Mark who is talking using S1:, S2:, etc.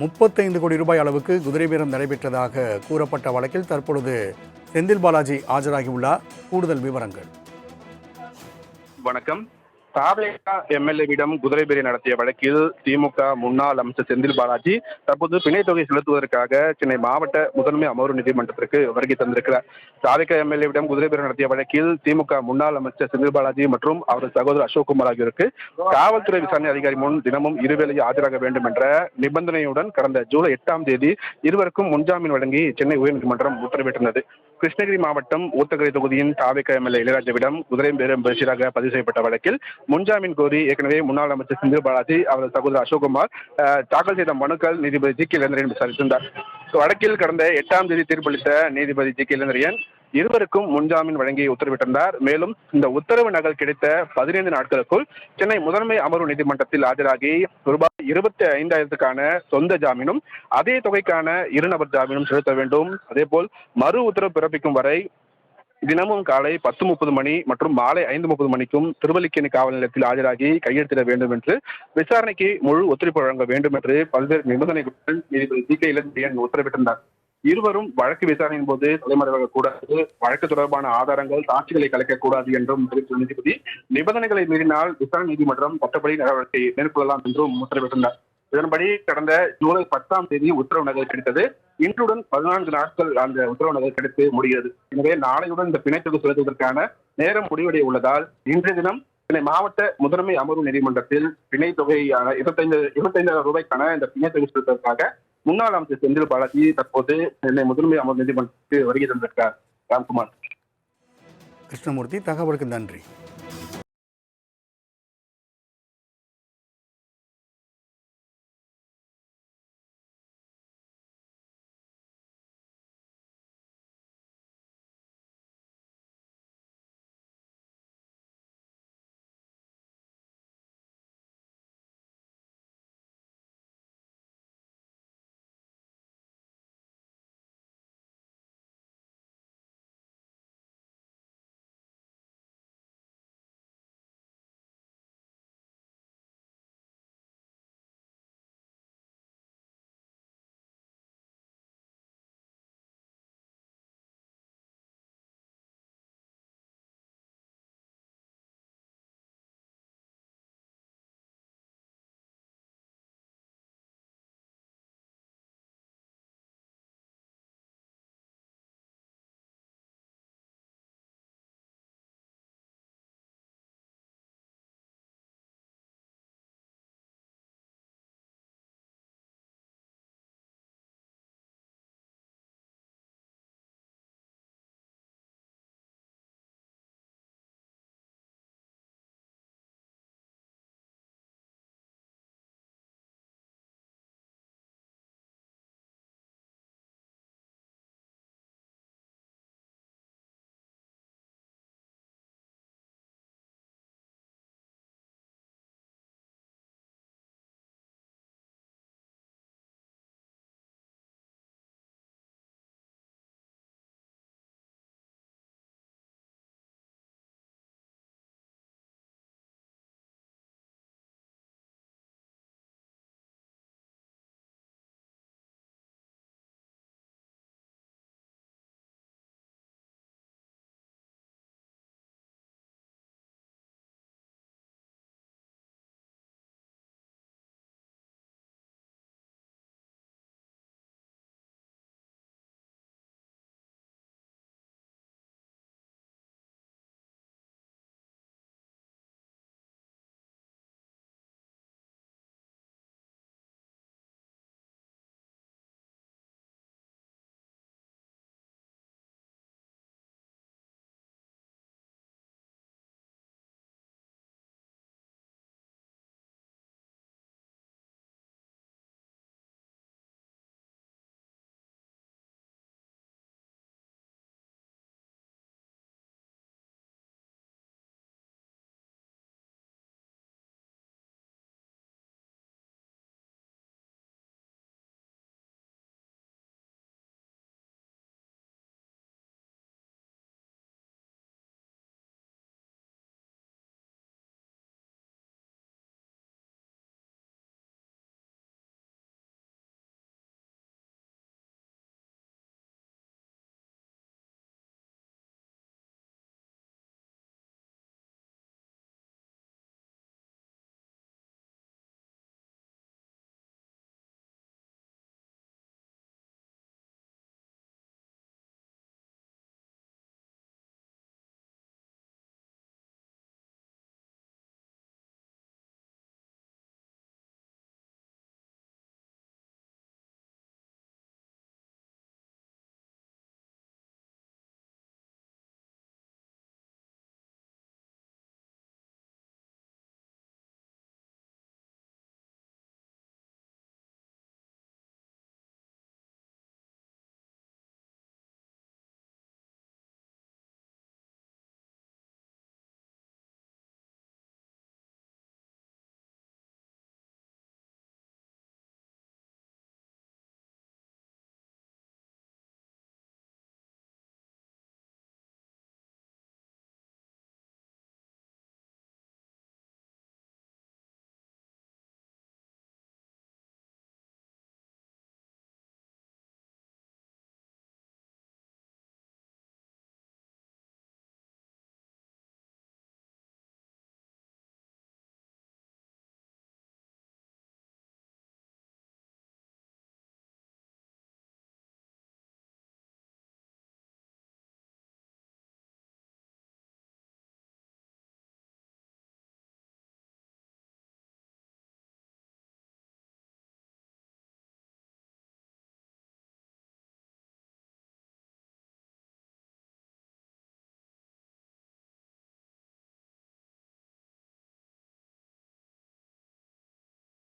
S1: 35 கோடி ரூபாய் அளவுக்கு குதிரை பேரம் நடைபெற்றதாக கூறப்பட்ட வழக்கில் தற்பொழுது செந்தில் பாலாஜி ஆஜராகியுள்ளார். கூடுதல் விவரங்கள்.
S2: வணக்கம். தாவேகா எம்எல்ஏவிடம் குதிரை பேரம் நடத்திய வழக்கில் திமுக முன்னாள் அமைச்சர் செந்தில் பாலாஜி தற்போது பிணை தொகை செலுத்துவதற்காக சென்னை மாவட்ட முதன்மை அமர்வு நீதிமன்றத்திற்கு வருகை தந்திருக்கிறார். தாவேகா எம்எல்ஏவிடம் குதிரை பேரம் நடத்திய வழக்கில் திமுக முன்னாள் அமைச்சர் செந்தில் பாலாஜி மற்றும் அவரது சகோதரர் அசோக்குமார் ஆகியோருக்கு காவல்துறை விசாரணை அதிகாரி முன் தினமும் இருவேளையை ஆஜராக வேண்டும் என்ற நிபந்தனையுடன் கடந்த ஜூலை 8ஆம் தேதி இருவருக்கும் முன்ஜாமீன் வழங்கி சென்னை உயர்நீதிமன்றம் உத்தரவிட்டிருந்தது. கிருஷ்ணகிரி மாவட்டம் ஊத்தங்கரை தொகுதியின் தாவேகா எம்எல்ஏ இளையராஜாவிடம் குதிரை பேரம் பேசியதாக பதிவு செய்யப்பட்ட வழக்கில் முன்ஜாமீன் கோரி ஏற்கனவே முன்னாள் அமைச்சர் செந்தில் பாலாஜி அவரது சகோதரர் அசோக்குமார் தாக்கல் செய்த மனுக்கள் நீதிபதி ஜி கே இளந்திரையன் விசாரித்திருந்தார். வழக்கில் கடந்த 8ஆம் தேதி தீர்ப்பளித்த நீதிபதி ஜி கே இளந்திரையன் இருவருக்கும் முன்ஜாமீன் வழங்கி உத்தரவிட்டிருந்தார். மேலும் இந்த உத்தரவு நகல் கிடைத்த 15 நாட்களுக்குள் சென்னை முதன்மை அமர்வு நீதிமன்றத்தில் ஆஜராகி ரூபாய் 25,000க்கான சொந்த ஜாமீனும் அதே தொகைக்கான இருநபர் ஜாமீனும் செலுத்த வேண்டும். அதேபோல் மறு உத்தரவு பிறப்பிக்கும் வரை தினமும் காலை 10:30 மணி மற்றும் மாலை 5:30 மணிக்கும் திருவல்லிக்கேணி காவல் நிலையத்தில் ஆஜராகி கையெழுத்திட வேண்டும் என்று, விசாரணைக்கு முழு ஒத்துழைப்பு வழங்க வேண்டும் என்று பல்வேறு நிபந்தனைகளுடன் நீதிபதி ஜி கே இளந்திரையன் உத்தரவிட்டிருந்தார். இருவரும் வழக்கு விசாரணையின் போது தலைமறைவாக கூடாது, வழக்கு தொடர்பான ஆதாரங்கள் சாட்சிகளை கலைக்கக்கூடாது என்றும் தெரிவித்த நீதிபதி நிபந்தனைகளை மீறினால் விசாரணை நீதிமன்றம் சட்டப்படி நடவடிக்கை மேற்கொள்ளலாம் என்றும் உத்தரவிட்டிருந்தார். இதன்படி கடந்த ஜூலை 10ஆம் தேதி உத்தரவு நகல் கிடைத்தது. இன்றுடன் 14 நாட்கள் அந்த உத்தரவு நகல் கிடைத்து முடிகிறது. எனவே நாளையுடன் இந்த பிணை தொகை செலுத்துவதற்கான நேரம் முடிவடைய உள்ளதால் இன்றைய தினம் சென்னை மாவட்ட முதன்மை அமர்வு நீதிமன்றத்தில் பிணை தொகையான 25,000 ரூபாய்க்கான இந்த பிணை தொகை செலுத்துவதற்காக முன்னாள் அமைச்சர் செந்தில் பாலாஜி தற்போது சென்னை முதன்மை அமர்வு நீதிமன்றத்திற்கு வருகை தந்திருக்கிறார். ராம்குமார்.
S1: கிருஷ்ணமூர்த்தி, தகவலுக்கு நன்றி.